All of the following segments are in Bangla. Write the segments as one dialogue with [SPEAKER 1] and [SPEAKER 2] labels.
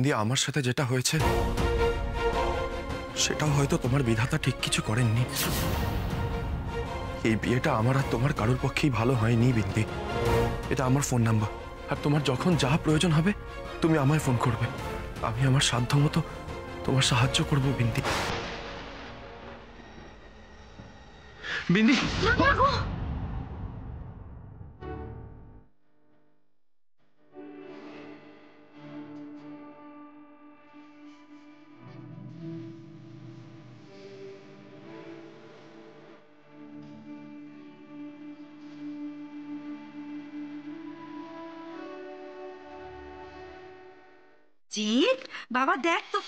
[SPEAKER 1] বিন্দি, আমার সাথে যেটা হয়েছে সেটাও হয়তো তোমার বিধাতা ঠিক কিছু করেননি। এই বিয়েটা আমার আর তোমার কারোর পক্ষেই ভালো হয়নি বিন্দি। এটা আমার ফোন নাম্বার, আর তোমার যখন যা প্রয়োজন হবে তুমি আমায় ফোন করবে। আমি আমার সাধ্য মতো তোমার সাহায্য করবো বিন্দি। বিন্দি,
[SPEAKER 2] জিৎ বাবা দেখ তো।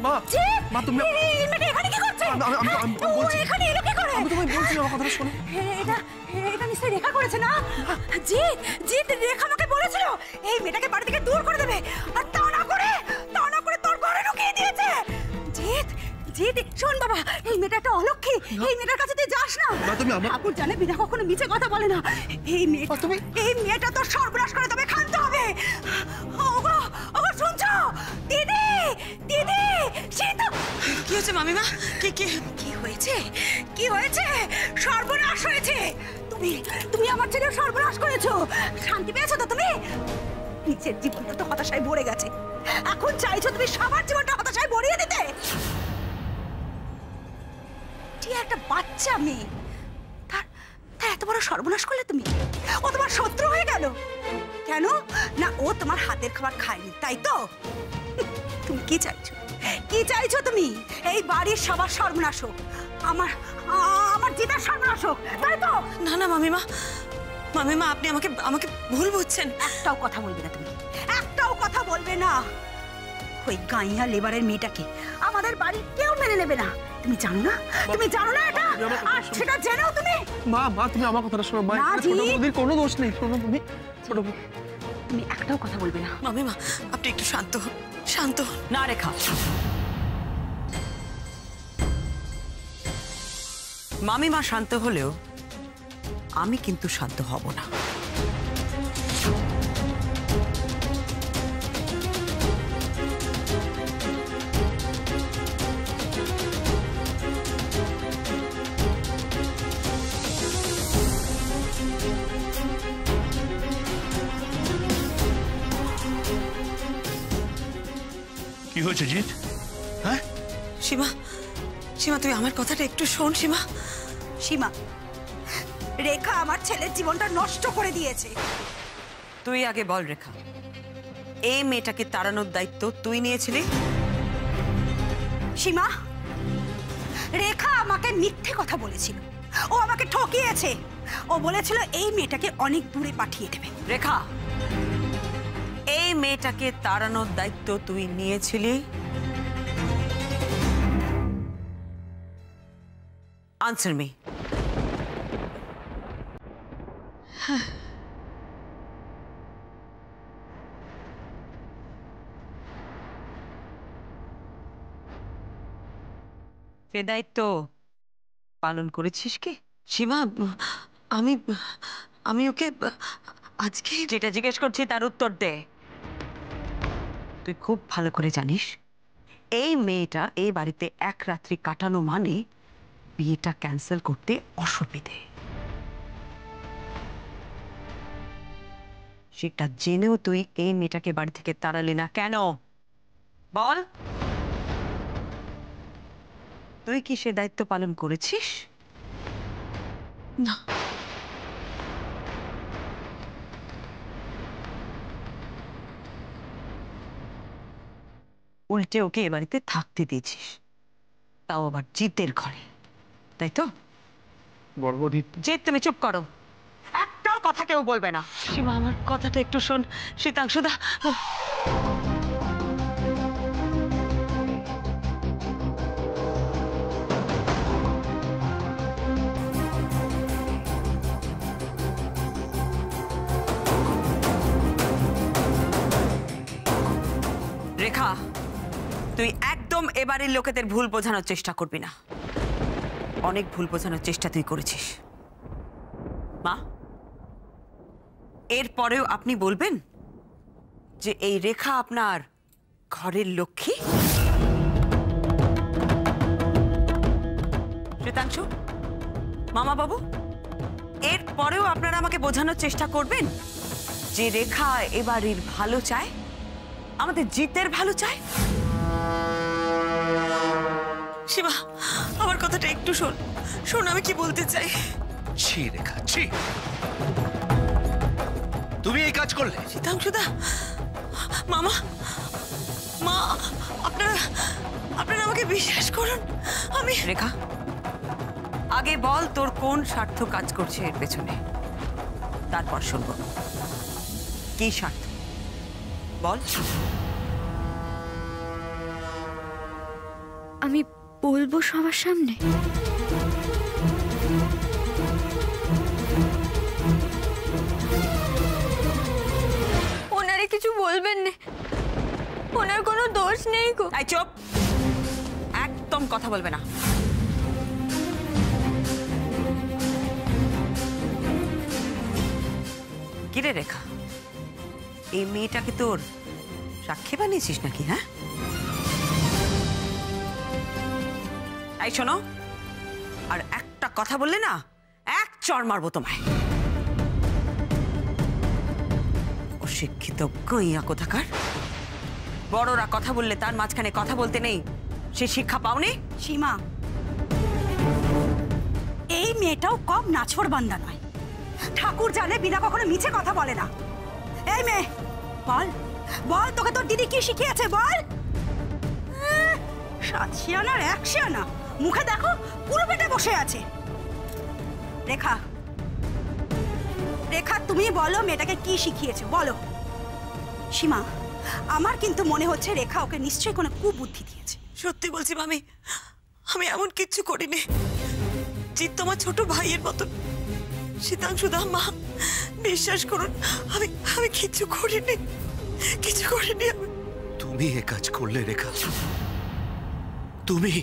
[SPEAKER 1] মা, মা তুমি
[SPEAKER 2] এখানে কি করছে? এখানে এলো কি করে?
[SPEAKER 1] আমি তোমায় বলছি আমার কথাটা শোনো।
[SPEAKER 2] এটা নিশ্চয়ই রেখা করেছে না? জিৎ জিৎ রেখা আমাকে বলেছিল এই মেয়েটাকে বাড়ি থেকে দূর করে দেবে, আর তা না করে তোর ঘরে ঢুকিয়ে দিয়েছে। জিৎ জিৎ শোন বাবা, এই মেয়েটা একটা অলক্ষী, এই মেয়েটার কাছে তুই যাস না। ঠাকুর জানে বিনা কখনো মিছে কথা বলে না। এই মেয়েটা তোর সর্বনাশ করে তবে ক্ষান্ত হবে। ওগো ওগো শুনছো? দিদি দিদি সীতা।
[SPEAKER 3] কি হয়েছে মামিমা?
[SPEAKER 2] কি হয়েছে? কি হয়েছে? সর্বনাশ হয়েছে। তুমি আমার ছেলের সর্বনাশ করেছো। শান্তি পেয়েছো তো তুমি? নিজের জীবনটা তো হতাশায় ভরে গেছে, এখন চাইছো তুমি সবার জীবনটা হতাশায় ভরিয়ে দিতে। ঠিক একটা বাচ্চা মেয়ে, তার এত বড় সর্বনাশ করলে তুমি। ও তোমার শত্রু হয়ে গেল কেন? না ও তোমার হাতের খাবার খায়নি, তাই তো? তুমি কি চাইছো? কি চাইছো তুমি? এই বাড়ির সবার সর্বনাশ হোক, আমার জিতার সর্বনাশ হোক, তাই তো?
[SPEAKER 3] না না মামিমা আপনি আমাকে ভুল বুঝছেন।
[SPEAKER 2] একটাও কথা বলবে না তুমি, একটাও কথা বলবে না। ওই গাইয়া লেবারের মেয়েটাকে আমাদের বাড়ির কেউ মেনে নেবে না। তুমি জানো না? তুমি জানো না এটা? আর সেটা জেনেও তুমি?
[SPEAKER 1] মা তুমি আমার কথাটা শোনো। মা, ছোট বৌদির কোনো দোষ নেই। শোনো তুমি, ছোট বৌদি
[SPEAKER 2] তুমি একটাও কথা বলবে না।
[SPEAKER 3] মামিমা আপনি একটু শান্ত হন, শান্ত হন।
[SPEAKER 4] না রেখা, মামিমা শান্ত হলেও আমি কিন্তু শান্ত হব না।
[SPEAKER 5] কি হয়েছে জিৎ? হ্যাঁ
[SPEAKER 3] সীমা, তুই আমার কথাটা একটু শোন।
[SPEAKER 2] সীমা, রেখা আমার ছেলের জীবনটা নষ্ট করে দিয়েছে।
[SPEAKER 4] তুই আগে বল রেখা, এই মেয়েটাকে তাড়ানোর দায়িত্ব তুই নিয়েছিলি?
[SPEAKER 2] সীমা, রেখা আমাকে মিথ্যে কথা বলেছিল, ও আমাকে ঠকিয়েছে। ও বলেছিল এই মেয়েটাকে অনেক দূরে পাঠিয়ে দেবে।
[SPEAKER 4] রেখা, এই মেয়েটাকে তাড়ানোর দায়িত্ব তুই নিয়েছিলি? Answer me. সে দায়িত্ব পালন করেছিস কি?
[SPEAKER 3] সীমা, আমি ওকে আজকে
[SPEAKER 4] যেটা জিজ্ঞেস করছি তার উত্তর দে। তুই খুব ভালো করে জানিস এই মেয়েটা এই বাড়িতে এক রাত্রি কাটানো মানে বিয়েটা ক্যান্সেল করতে অসুবিধে। সেটা জেনেও তুই এই মেয়েটাকে বাড়ি থেকে তাড়ালি না কেন? বল, তুই কি সে দায়িত্ব পালন করেছিস?
[SPEAKER 3] না।
[SPEAKER 4] উল্টে ওকে এ বাড়িতে থাকতে দিয়েছিস, তাও আবার জিতের ঘরে, তাই তো?
[SPEAKER 1] বড় বৌদি,
[SPEAKER 4] জিত তুমি চুপ করো, একটাও কথা কেউ বলবে না।
[SPEAKER 3] সীমা আমার কথাটা একটু শোন। শীতাংশুদা,
[SPEAKER 4] রেখা, তুই একদম এবারের লোকেদের ভুল বোঝানোর চেষ্টা করবি না। অনেক ভুল বোঝানোর চেষ্টা তুই করেছিস। মা, এরপরেও আপনি বলবেন যে এই রেখা আপনার ঘরের লক্ষ্মী? শ্বেতাংশু, মামা বাবু, এরপরেও আপনারা আমাকে বোঝানোর চেষ্টা করবেন যে রেখা এবারের ভালো চায়, আমাদের জিতের ভালো চায়?
[SPEAKER 3] সীমা, আমার কথাটা একটু শোন, শোন আমি কি বলতে চাই।
[SPEAKER 5] ছি রেখা, ছি। তুমি এই কাজ করলে?
[SPEAKER 3] শীতাংশুদা, মামা, মা, আপনারা আপনারা আমাকে বিশ্বাস করুন। আমি
[SPEAKER 4] রেখা, আগে বল তোর কোন স্বার্থ কাজ করছে এর পেছনে, তারপর শুনব কি স্বার্থ বল।
[SPEAKER 6] আমি বলবো সবার সামনে? ওনারে কিছু বলবেন না, ওনার কোনো দোষ নেই গো।
[SPEAKER 4] এই চুপ, একদম কথা বলবে না। কিরে রেখা, এই মেয়েটাকে তোর সাক্ষী বানিয়েছিস নাকি? হ্যাঁ, এই শোনো, আর একটা কথা বললে না এক চড় মারবো তোমায়। অশিক্ষিত গইয়া কোথাকার। বড়রা কথা বললে তার মাঝখানে কথা বলতে নেই, সে শিক্ষা পাওনি?
[SPEAKER 2] সীমা, এই মেয়েটাও কম নাছোড় বান্দা নয়। ঠাকুর জানে বিনা কখনো মিছে কথা বলে না। এই মেয়ে, বল বল, তোকে তোর দিদি কি শিখিয়েছে বল। 7 শিয়ানার 1 শিয়ানা, মুখে দেখো পুরো পেটে বসে আছে। রেখা, রেখা তুমি বলো মেয়েটাকে কি শিখিয়েছো বলো। সীমা, আমার কিন্তু মনে হচ্ছে রেখা ওকে নিশ্চয়ই কোনো কুবুদ্ধি দিয়েছে।
[SPEAKER 3] সত্যি বলছি মামি, আমি এমন কিচ্ছু করিনি। জিৎ তোমার ছোট ভাইয়ের মতন। শীতাংশুদা, মা, বিশ্বাস করুন, আমি আমি কিচ্ছু করিনি, কিছু করিনি।
[SPEAKER 5] তুমি এ কাজ করলে রেখা? তুমি?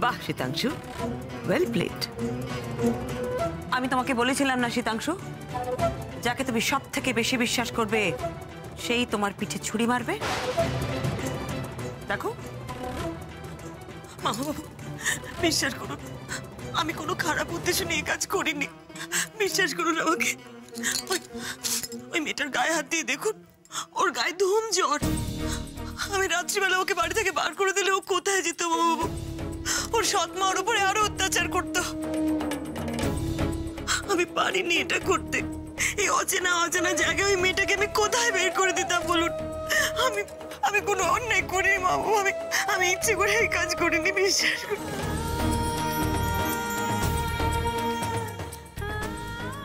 [SPEAKER 4] বাহ শীতাংশু, ওয়েল প্লেড। আমি তোমাকে বলেছিলাম না শীতাংশু, যাকে তুমি সব থেকে বেশি বিশ্বাস করবে সেই তোমার পিঠে ছুরি মারবে। দেখো
[SPEAKER 3] মামা বাবু, বিশ্বাস করুন, আমি কোনো খারাপ উদ্দেশ্য নিয়ে কাজ করিনি। বিশ্বাস করুন আমাকে। ওই মেয়েটার গায়ে হাত দিয়ে দেখুন, ওর গায়ে ধুম জ্বর। আমি রাত্রিবেলা ওকে বাড়ি থেকে বার করে দিলে ও কোথায় যেত মামা বাবু? ওর সৎ মা ওর উপরে আরো অত্যাচার করতো। আমি পারিনি এটা করতে। এই অচেনা অচেনা জায়গায় ওই মেয়েটাকে আমি কোথায় বের করে দিতাম বলুন? আমি কোনো অন্যায় করিনি মামা, আমি ইচ্ছে করে এই কাজ করিনি, বিশ্বাস করুন।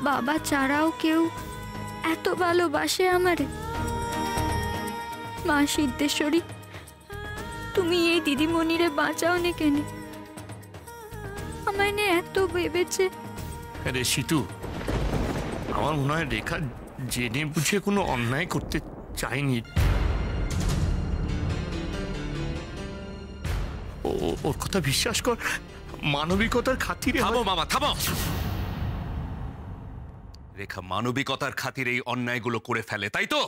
[SPEAKER 6] বাবা ছাড়াও কেউ এত ভালোবাসে আমারে? মা সিদ্ধেশ্বরী, তুমি এই দিদিমণিরে বাঁচাও নে কেন? আমায় নিয়ে এত ভেবেছে।
[SPEAKER 5] আরে সিতু, আমার মনে হয় রেখা জেনে বুঝে কোনো অন্যায় করতে চায়নি। ওর কথা বিশ্বাস কর, মানবিকতার খাতিরে।
[SPEAKER 7] থামো মামা, থামো। রেখা মানবিকতার খাতিরে এই অন্যায়গুলো করে ফেলে, তাই তো?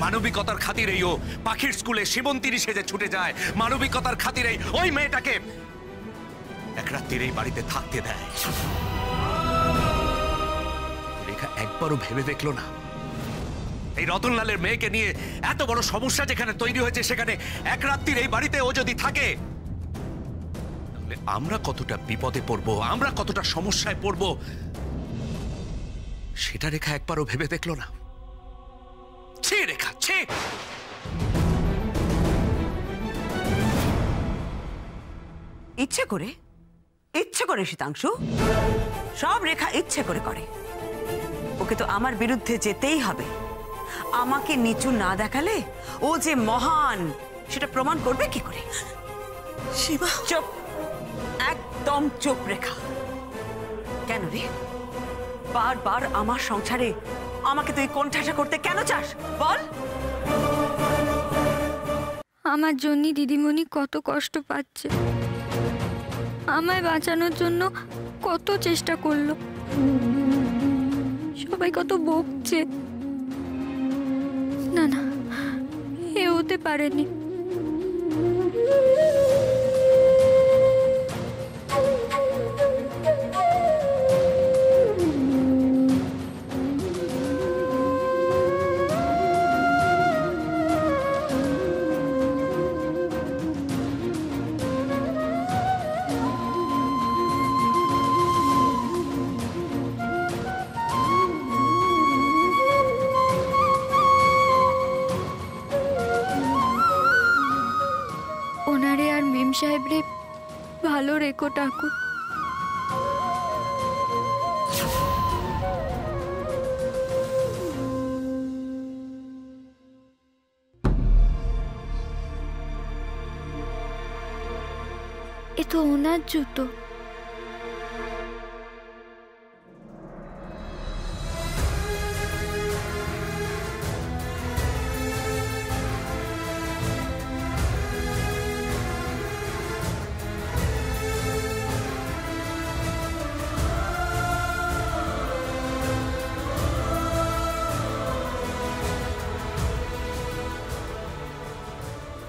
[SPEAKER 7] মানবিকতার খাতিরেই ও পাখির স্কুলে সেবন্তিনী সেজে ছুটে যায়। মানবিকতার খাতিরেই ওই মেয়েটাকে এক রাত্রির এই বাড়িতে থাকতে দেয়। রেখা একবারও ভেবে দেখলো না এই রতনলালের মেয়েকে নিয়ে এত বড় সমস্যা যেখানে তৈরি হয়েছে, সেখানে এক রাত্রির এই বাড়িতে ও যদি থাকে তাহলে আমরা কতটা বিপদে পড়বো, আমরা কতটা সমস্যায় পড়বো, সেটা রেখা একবারও ভেবে দেখলো না। ছি রেখা, ছি।
[SPEAKER 4] ইচ্ছে করে শীতাংশু, সব রেখা ইচ্ছে করে করে। ওকে তো আমার বিরুদ্ধে যেতেই হবে। আমাকে নিচু না দেখালে ও যে মহান সেটা প্রমাণ করবে কি করে?
[SPEAKER 3] সীমা,
[SPEAKER 4] চুপ, একদম চুপ রেখা। কেন রে, বারবার আমার সংসারে আমাকে তুই কোন ঠাসা করতে কেন চাস বল?
[SPEAKER 6] আমার জন্য দিদিমণি কত কষ্ট পাচ্ছে, আমায় বাঁচানোর জন্য কত চেষ্টা করলো, সবাই কত বকছে। না না, এ হতে পারেনি। ওনারে আর মেম সাহেব রে ভালো রেখো ঠাকুর। এ তো ওনার জুতো।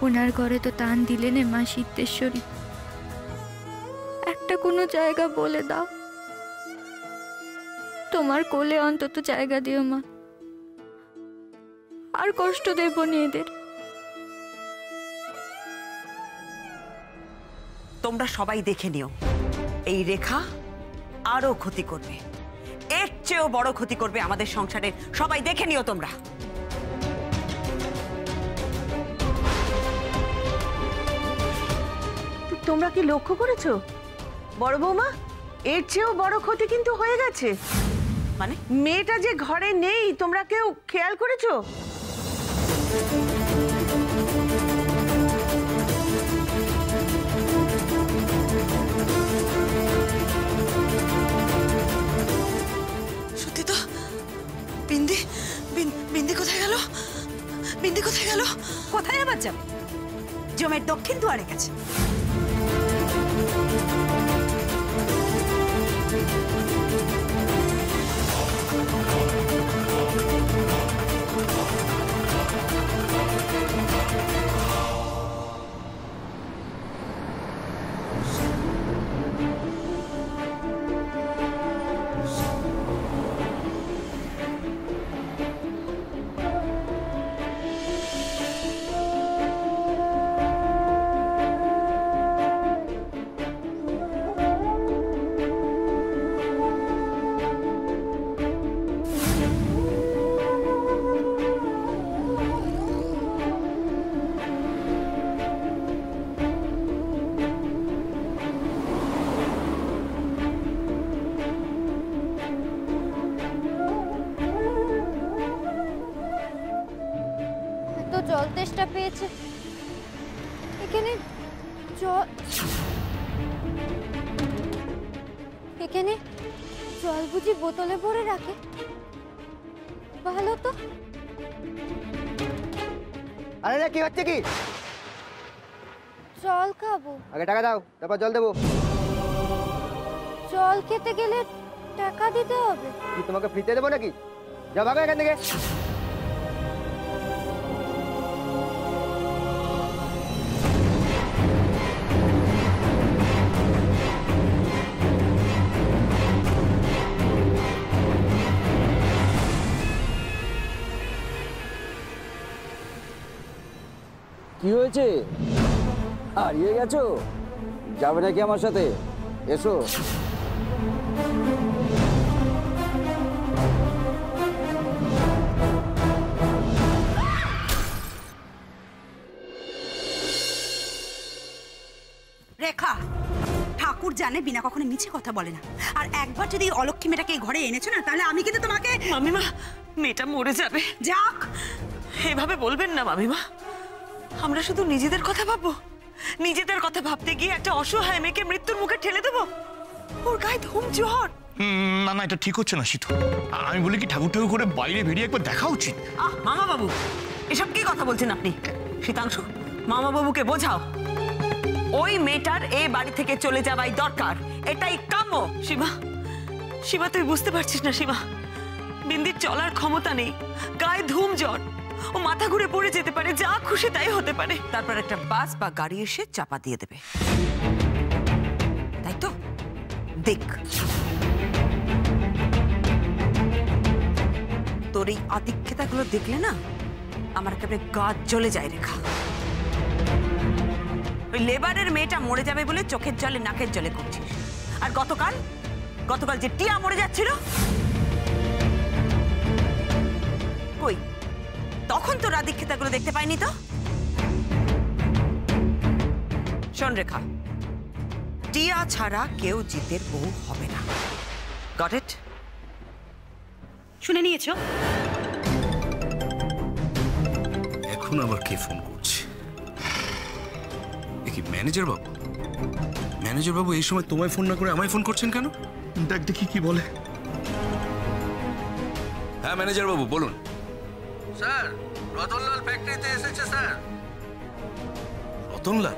[SPEAKER 6] ওনার ঘরে তো টান দিলেন মা সিদ্ধেশ্বরী, একটা কোনো জায়গা বলে দাও, তোমার কোলে অন্তত জায়গা দিও মা, আর কষ্ট দেব নি এদের।
[SPEAKER 4] তোমরা সবাই দেখে নিও, এই রেখা আরো ক্ষতি করবে, এর চেয়েও বড় ক্ষতি করবে আমাদের সংসারের। সবাই দেখে নিও তোমরা।
[SPEAKER 8] তোমরা কি লক্ষ্য করেছো বড় বৌমা, এর চেয়েও বড় ক্ষতি কিন্তু হয়ে গেছে।
[SPEAKER 4] মানে
[SPEAKER 8] মেয়েটা যে ঘরে নেই, তোমরা কেউ খেয়াল করেছো?
[SPEAKER 3] সত্যি তো? বিন্দি বিন্দি কোথায় গেল? বিন্দি কোথায় গেল?
[SPEAKER 2] কোথায় আবার যাবে? জমের দক্ষিণ দুয়ারে গেছে।
[SPEAKER 6] জল তেষ্টা পেয়েছে, এখানে জল, এখানে জল বুঝি বোতলে ভরে রাখে? ভালো তো।
[SPEAKER 9] আরে না, কি হচ্ছে কি?
[SPEAKER 6] জল খাবো।
[SPEAKER 9] আগে টাকা দাও, তারপর জল দেবো।
[SPEAKER 6] জল খেতে গেলে টাকা দিতে হবে?
[SPEAKER 9] কি তোমাকে ফ্রিতে দেবো নাকি? যাও ভাগো এখান থেকে। কি হয়েছে? হারিয়ে গেছো? যাবে নাকি আমার সাথে? এসো।
[SPEAKER 2] রেখা, ঠাকুর জানে বিনা কখনো মিছে কথা বলে না। আর একবার যদি অলক্ষ্মী মেয়েটাকে এই ঘরে এনেছো না, তাহলে আমি কিন্তু তোমাকে।
[SPEAKER 3] মামিমা, মেয়েটা মরে যাবে।
[SPEAKER 2] যাক,
[SPEAKER 3] এভাবে বলবেন না মামিমা। আমরা শুধু নিজেদের কথা ভাববো? নিজেদের কথা ভাবতে গিয়ে একটা অসহায় মেয়েকে মৃত্যুর মুখে ঠেলে দেবো? ওর গায়ে ধুম জ্বর।
[SPEAKER 5] না না, এটা ঠিক হচ্ছে না সিধু। আমি বলি কি, ঠাকুর ঠাকুর করে বাইরে বেরিয়ে একবার দেখা উচিত।
[SPEAKER 4] মামা বাবু, এসব কি কথা বলছেন আপনি? শীতাংশু, মামা বাবুকে বোঝাও ওই মেয়েটার এই বাড়ি থেকে চলে যাওয়াই দরকার, এটাই কাম্য।
[SPEAKER 3] সীমা, সীমা তুই বুঝতে পারছিস না সীমা, বিন্দির চলার ক্ষমতা নেই, গায়ে ধুম জ্বর, ও মাথা ঘুরে পড়ে যেতে পারে, যা খুশি তাই হতে পারে।
[SPEAKER 4] তারপর একটা বাস বা গাড়ি এসে চাপা দিয়ে দেবে, তাই তো? দেখ, তোর এই আদিক্ষেতাগুলো দেখলে না আমার একেবারে গা জ্বলে যায় রেখা। ওই লেবারের মেয়েটা মরে যাবে বলে চোখের জলে নাকের জলে করছিস, আর গতকাল যে টিয়া মরে যাচ্ছিল, কই তখন তোর আদিক্ষেতাগুলো দেখতে পাইনি তো? শোন রেখা, টিয়া ছাড়া কেউ জিতের বউ হবে না। Got it?
[SPEAKER 3] শুনে নিয়েছো?
[SPEAKER 7] এখন আবার কে ফোন করছে? কি ম্যানেজার বাবু? ম্যানেজার বাবু এই সময় তোমায় ফোন না করে আমায় ফোন করছেন কেন?
[SPEAKER 5] দেখ দেখি কি বলে।
[SPEAKER 7] হ্যাঁ ম্যানেজার বাবু বলুন।
[SPEAKER 10] স্যার, রতনলাল ফ্যাক্টরিতে এসেছে স্যার।
[SPEAKER 7] রতনলাল?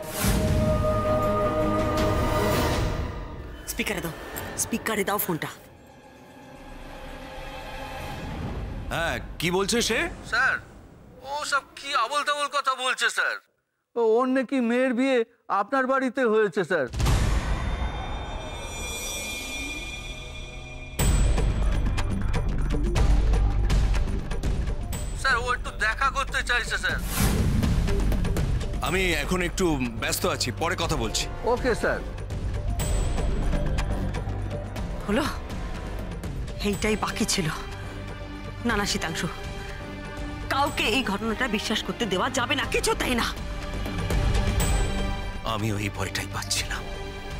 [SPEAKER 4] স্পিকারে দাও ফোনটা।
[SPEAKER 7] হ্যাঁ, কি বলছে সে?
[SPEAKER 10] স্যার, ও সব কি আবল তাবল কথা বলছে স্যার।
[SPEAKER 9] ওর নাকি মেয়ের বিয়ে আপনার বাড়িতে হয়েছে স্যার।
[SPEAKER 10] স্যার, ও একটু দেখা করতে চাইছে স্যার।
[SPEAKER 7] আমি এখন একটু ব্যস্ত আছি, পরে কথা বলছি।
[SPEAKER 9] Okay sir.
[SPEAKER 4] হলো, এইটাই বাকি ছিল। না না শীতাংশু, কাউকে এই ঘটনাটা বিশ্বাস করতে দেওয়া যাবে না, কিছু তাই না।
[SPEAKER 7] আমিও এই ভয়টাই পাচ্ছিলাম।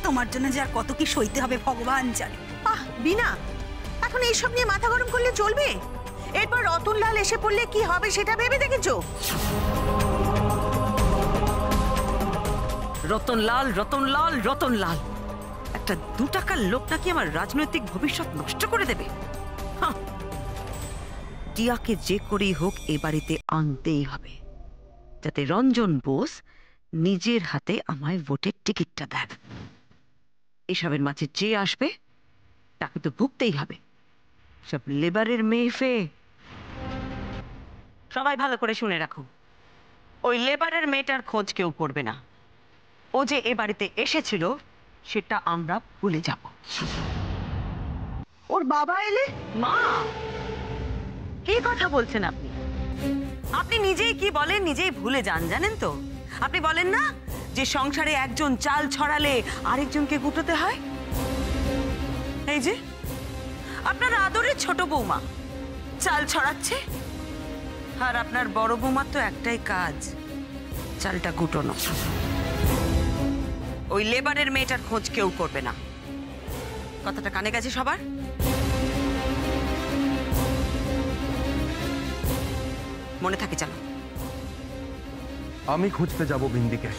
[SPEAKER 2] তোমার জন্য যে আর কত কি সইতে হবে ভগবান জানে।
[SPEAKER 8] বিনা, এখন এইসব নিয়ে মাথা গরম করলে চলবে? এরপর রতনলাল এসে পড়লে কি হবে সেটা ভেবে দেখেছো?
[SPEAKER 4] রতনলাল রতনলাল রতনলাল, একটা 2 টাকার লোক নাকি আমার রাজনৈতিক ভবিষ্যৎ নষ্ট করে দেবে। টিয়াকে যে করেই হোক এ বাড়িতে আনতেই হবে, যাতে রঞ্জন বোস নিজের হাতে আমায় ভোটের টিকিটটা দেন। এসবের মাঝে যে আসবে তাকে তো ভুগতেই হবে। সব লেবারের মেয়ে ফেয়ে। সবাই ভালো করে শুনে রাখো, ওই লেবারের মেয়েটার খোঁজ কেউ করবে না। ও যে এ বাড়িতে এসেছিল সেটা আমরা ভুলে যাব।
[SPEAKER 8] ওর বাবা এলে?
[SPEAKER 4] মা, কি কথা বলছেন আপনি? আপনি নিজেই কি বলেন নিজেই ভুলে যান, জানেন তো? আপনি বলেন না যে সংসারে একজন চাল ছড়ালে আরেকজনকে গুটোতে হয়? এই যে আপনার আদরের ছোট বৌমা চাল ছড়াচ্ছে, আর আপনার বড় বৌমার তো একটাই কাজ, চালটা গুটোনো। ওই লেবারের মেয়েটার খোঁজ কেউ করবে না। কথাটা কানে গেছে সবার? মনে থাকে জানো?
[SPEAKER 1] আমি খুঁজতে যাব বিন্দিকে।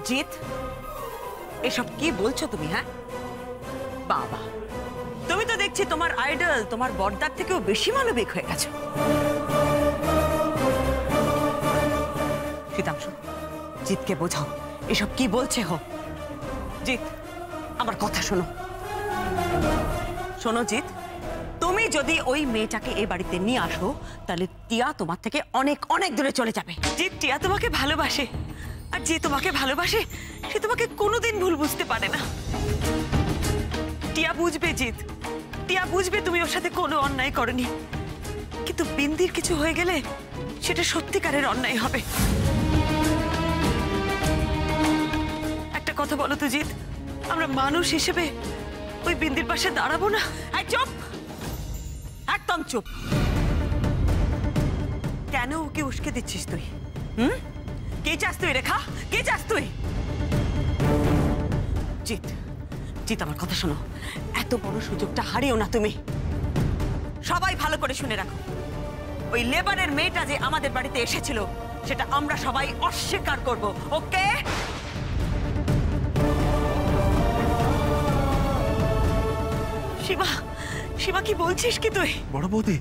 [SPEAKER 4] জিৎ, এসব কি বলছো তুমি? হ্যাঁ বাবা, তুমি তো দেখছি তোমার আইডল তোমার বড়দার থেকেও বেশি মানবিক হয়ে গেছো। শীতাংশু, জিৎকে বোঝাও এসব কি বলছে। জিৎ, আমার কথা শোনো। শোনো জিৎ, তুমি যদি ওই মেয়েটাকে এই বাড়িতে নিয়ে আসো তাহলে টিয়া তোমার থেকে অনেক অনেক দূরে চলে যাবে।
[SPEAKER 3] যে টিয়া তোমাকে ভালোবাসে, আর যে তোমাকে ভালোবাসে সে তোমাকে কোনোদিন ভুল বুঝতে পারে না। টিয়া বুঝবে জিৎ, টিয়া বুঝবে তুমি ওর সাথে কোনো অন্যায় করনি, কিন্তু বিন্দির কিছু হয়ে গেলে সেটা সত্যিকারের অন্যায় হবে। একটা কথা বলো তো জিৎ, আমরা মানুষ হিসেবে ওই বিন্দির পাশে দাঁড়াবো না?
[SPEAKER 4] চুপ, একদম চুপ। কেন ওকে উস্কে দিচ্ছিস তুই? কে চাস তুই রেখা? কে চাস তুই? জিৎ, জিৎ আমার কথা শোনো, এত বড় সুযোগটা হারিও না তুমি। সবাই ভালো করে শুনে রাখো, ওই লেবারের মেয়েটা যে আমাদের বাড়িতে এসেছিল সেটা আমরা সবাই অস্বীকার করব, ওকে?
[SPEAKER 3] শিবা, শিবা কি বলছিস কি তুই?
[SPEAKER 1] বড় বৌদি,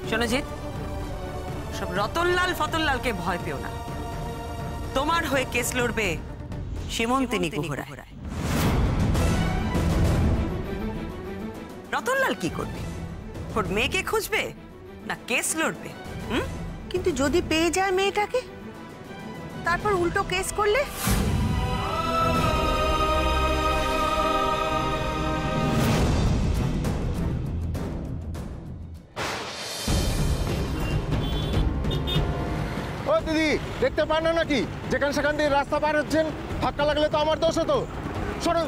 [SPEAKER 4] শোনজিৎ, সব রতনলাল ফতনলালকে ভয় পেও না। তোমার হয়ে কেস লড়বে সীমন্তিনী গুহরায়। রতনলাল কি করবে? ওর মেয়েকে খুঁজবে না কেস লড়বে?
[SPEAKER 8] কিন্তু যদি পেয়ে যায় মেয়েটাকে, তারপর উল্টো কেস করলে?
[SPEAKER 11] ও দিদি, দেখতে পান না নাকি যেখানে সেখান দিয়ে রাস্তা পার হচ্ছেন? ধাক্কা লাগলে তো আমার দোষ হতো। শোনো,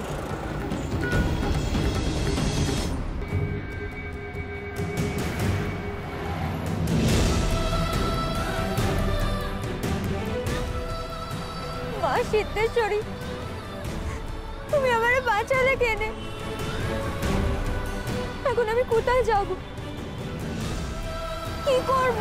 [SPEAKER 6] মা সিদ্ধেশ্বরী, তুমি আমারে বাঁচালে কেনে? এখন আমি কোথায় যাব? কি করব?